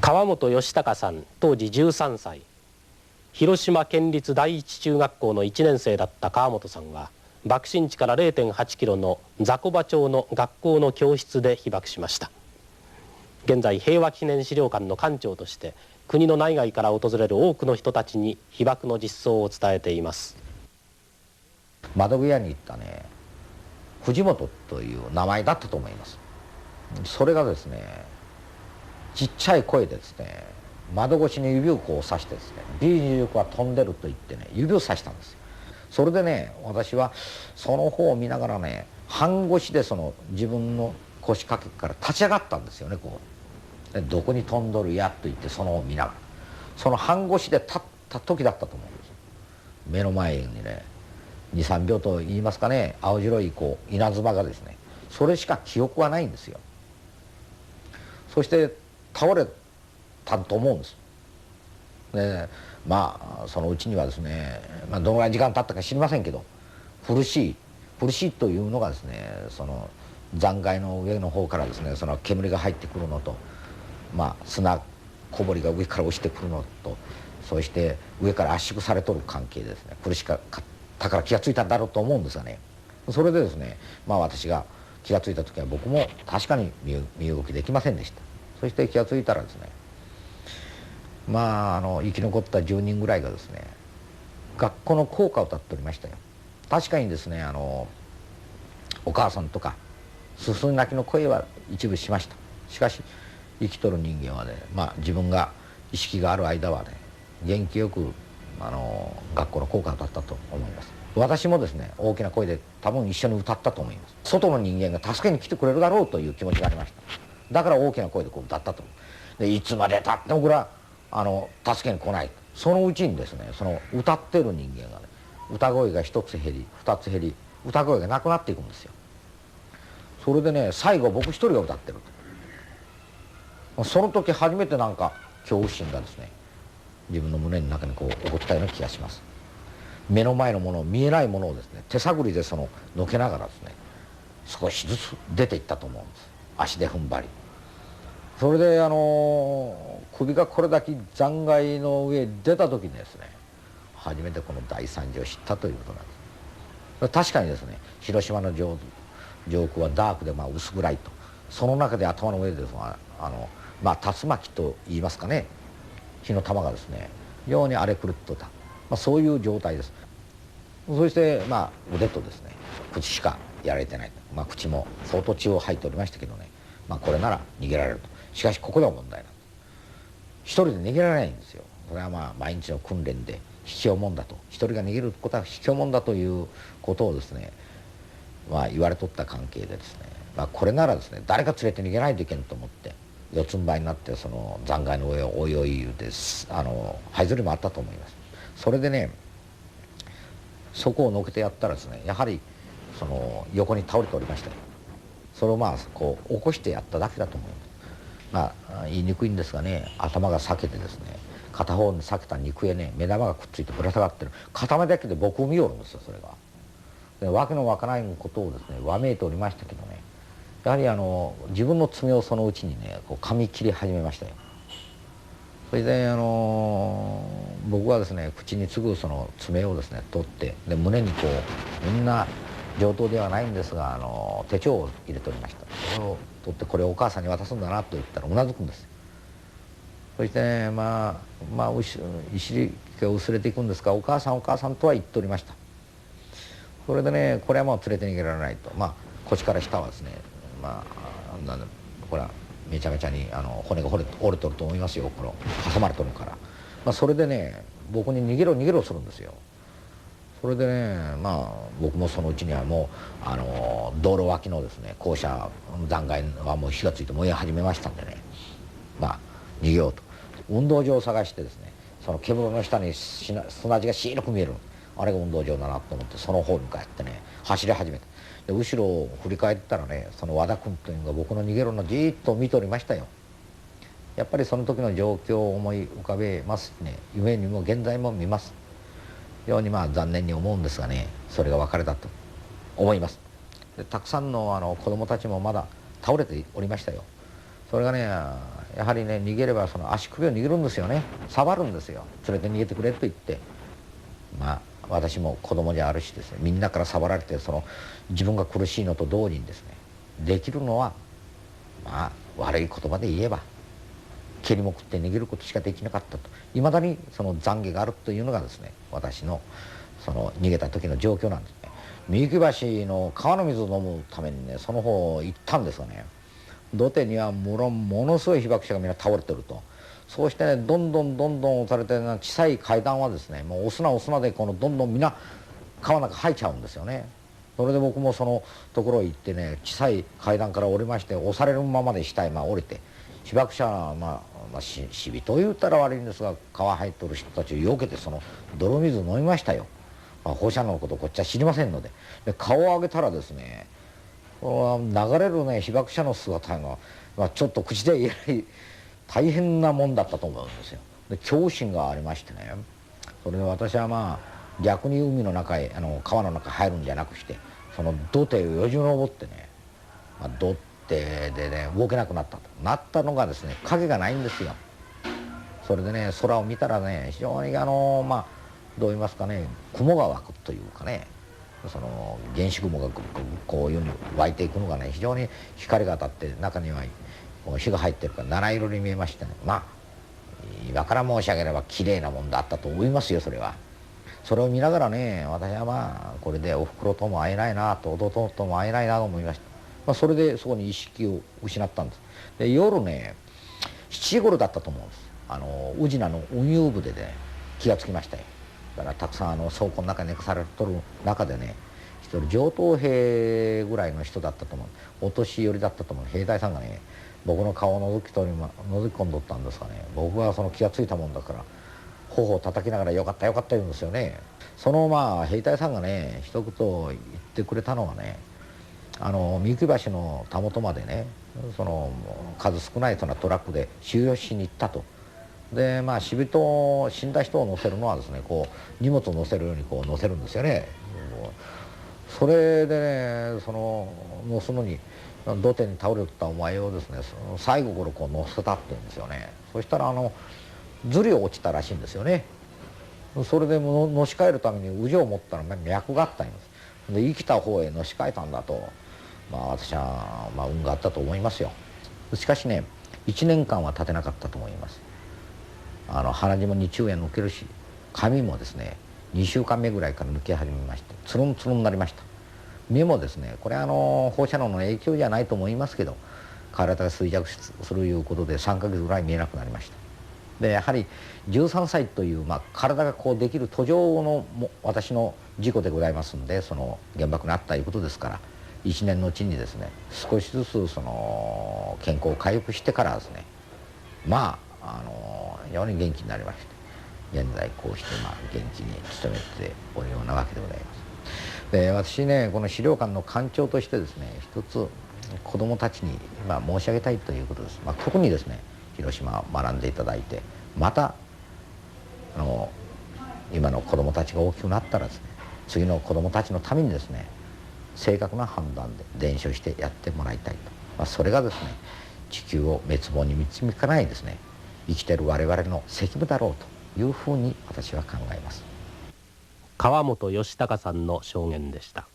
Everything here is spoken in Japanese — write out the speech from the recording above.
川本義孝さん、当時13歳。広島県立第一中学校の1年生だった川本さんは、爆心地から 0.8 キロの雑魚場町の学校の教室で被爆しました。現在、平和記念資料館の館長として国の内外から訪れる多くの人たちに被爆の実相を伝えています。窓際に行ったね、藤本という名前だったと思います。それがですね、ちっちゃい声でですね、窓越しに指をこう指してですね、 B29 は飛んでると言ってね、指を指したんですよ。それでね、私はその方を見ながらね、半腰でその自分の腰掛けから立ち上がったんですよね。こうで、どこに飛んどるやと言って、その方を見ながら、その半腰で立った時だったと思うんです。目の前にね、23秒と言いますかね、青白いこう稲妻がですね、それしか記憶はないんですよ。そして倒れたと思うんです。で、まあそのうちにはですね、どのぐらい時間経ったか知りませんけど、苦しいというのがですね、その残骸の上の方からですね、その煙が入ってくるのと、砂こぼりが上から落ちてくるのと、そして上から圧縮されとる関係でですね、苦しかったから気がついたんだろうと思うんですがね。それでですね、私が気がついた時は僕も確かに身動きできませんでした。そして気がついたらですね、生き残った10人ぐらいがですね、学校の校歌を歌っておりましたよ。確かにですね、お母さんとかすすり泣きの声は一部しました。しかし生きとる人間はね、自分が意識がある間はね、元気よく学校の校歌を歌ったと思います。私もですね、大きな声で多分一緒に歌ったと思います。外の人間が助けに来てくれるだろうという気持ちがありました。だから大きな声でこう歌ったと思う。で、いつまでたってもこれは助けに来ない。そのうちにですね、その歌ってる人間がね、歌声が一つ減り二つ減り、歌声がなくなっていくんですよ。それでね、最後僕一人が歌ってると。その時初めてなんか恐怖心がですね、自分の胸の中にこう起こったような気がします。目の前のもの、見えないものをですね、手探りでのけながらですね、少しずつ出ていったと思うんです。足で踏ん張り。それで首がこれだけ残骸の上に出た時にですね、初めてこの大惨事を知ったということなんです。確かにですね、広島の上空はダークで薄暗いと。その中で頭の上でですね、竜巻と言いますかね、火の玉がですね、非常に荒れ狂ってた、そういう状態です。そして腕とですね、口しかやられてないと。口も相当血を吐いておりましたけどね、これなら逃げられると。しかしここでは問題なんです。一人で逃げられないんですよ。それは毎日の訓練で卑怯もんだと、一人が逃げることは卑怯もんだということをですね、言われとった関係でですね、これならですね、誰か連れて逃げないといけんと思って、四つん這いになってその残骸の上をおいおい言うて這いずりもあったと思います。それでね、そこをのけてやったらですね、やはりその横に倒れておりましたよ。それをこう起こしてやっただけだと思います。言いにくいんですがね、頭が裂けてですね、片方に裂けた肉へね、目玉がくっついてぶら下がってる片目だけで僕を見よるんですよ。それがで、わけのわからないことをですねわめいておりましたけどね、やはり自分の爪をそのうちにね、こう噛み切り始めましたよ。それで僕はですね、口に次ぐその爪をですね取って、で胸にこう、みんな上等ではないんですが手帳を入れておりました。それを取って、これをお母さんに渡すんだなと言ったらうなずくんです。そしてね、いしり気を薄れていくんですが、お母さんお母さんとは言っておりました。それでね、これはもう連れて逃げられないと。腰から下はですね、これはめちゃめちゃに骨が折れとると思いますよ。これ挟まれとるから、それでね、僕に逃げろ逃げろするんですよ。それでね、僕もそのうちにはもう道路脇のですね、校舎の残骸はもう火がついて燃え始めましたんでね、逃げようと運動場を探してですね、その煙の下に砂地が白く見える、あれが運動場だなと思って、その方に向かってね走り始めた。で、後ろを振り返ったらね、その和田君というのが僕の逃げるのをじーっと見ておりましたよ。やっぱりその時の状況を思い浮かべますね。夢にも現在も見ます。非常に残念に思うんですがね、それが別れだと思います。で、たくさんの子供たちもまだ倒れておりましたよ。それがねやはりね逃げればその足首を握るんですよね。触るんですよ。連れて逃げてくれと言って、まあ私も子供じゃあるしですね、みんなから触られてその自分が苦しいのと同時にですね、できるのはまあ悪い言葉で言えば蹴りも食って逃げることしかできなかったと、いまだにその懺悔があるというのがですね、私のその逃げた時の状況なんですね。三木橋の川の水を飲むためにねその方行ったんですがね、土手にはものすごい被爆者がみんな倒れてると。そうしてねどんどん押されて、小さい階段はですねもう押すなでこのどんどんみんな川の中入っちゃうんですよね。それで僕もそのところへ行ってね小さい階段から降りまして、押されるままで下へ降りて、被爆者は死人と言ったら悪いんですが川入っとる人たちをよけてその泥水飲みましたよ。放射能のことこっちは知りませんので。で顔を上げたらですね流れるね被爆者の姿が、ちょっと口で言えない大変なもんだったと思うんですよ。で恐怖心がありましてね、それで私は逆に海の中へ川の中へ入るんじゃなくしてその土手をよじ登ってね、土手でね動けなくなったのがですね、影がないんですよ。それでね空を見たらね非常にどう言いますかね、雲が湧くというかね、その原子雲がこういうふうに湧いていくのがね非常に光が当たって中には火が入ってるから七色に見えましてね、今から申し上げれば綺麗なもんだったと思いますよ。それはそれを見ながらね私はこれでおふくろとも会えないなと弟とも会えないなと思いました。それでそこに意識を失ったんです。で夜ね7時頃だったと思うんです。宇品の運輸部でね気がつきましたよ。だからたくさん倉庫の中に寝かされとる中でね一人上等兵ぐらいの人だったと思う、お年寄りだったと思う兵隊さんがね僕の顔を覗き込んどったんですがね、僕はその気がついたもんだから頬を叩きながらよかったよかった言うんですよね。その兵隊さんがね一言言ってくれたのがね、三木橋のたもとまでねその数少ないそのトラックで収容しに行ったと。で死んだ人を乗せるのはですね荷物を乗せるように乗せるんですよね。それでね乗すのに土手に倒れてたお前をですね最後頃乗せたって言うんですよね。そしたらずり落ちたらしいんですよね。それでのし替えるために腕を持ったら脈があったんです。で生きた方へのし替えたんだと、私は運があったと思いますよ。しかしね1年間は経てなかったと思います。鼻血も2中へ抜けるし髪もですね2週間目ぐらいから抜け始めましてつるんつるんになりました。目もですねこれは放射能の影響じゃないと思いますけど体が衰弱するいうことで3ヶ月ぐらい見えなくなりました。でやはり13歳という、体ができる途上の私の事故でございますんで、その原爆にあったいうことですから1年のうちにですね少しずつその健康を回復してからですね非常に元気になりまして現在こうして元気に勤めておるようなわけでございます。で私ねこの資料館の館長としてですね一つ子どもたちに申し上げたいということです。特にですね広島を学んでいただいてまた今の子どもたちが大きくなったらですね次の子どもたちのためにですね正確な判断で伝承してやってもらいたいと、それがですね地球を滅亡に導かないですね生きてる我々の責務だろうというふうに私は考えます。川本義隆さんの証言でした。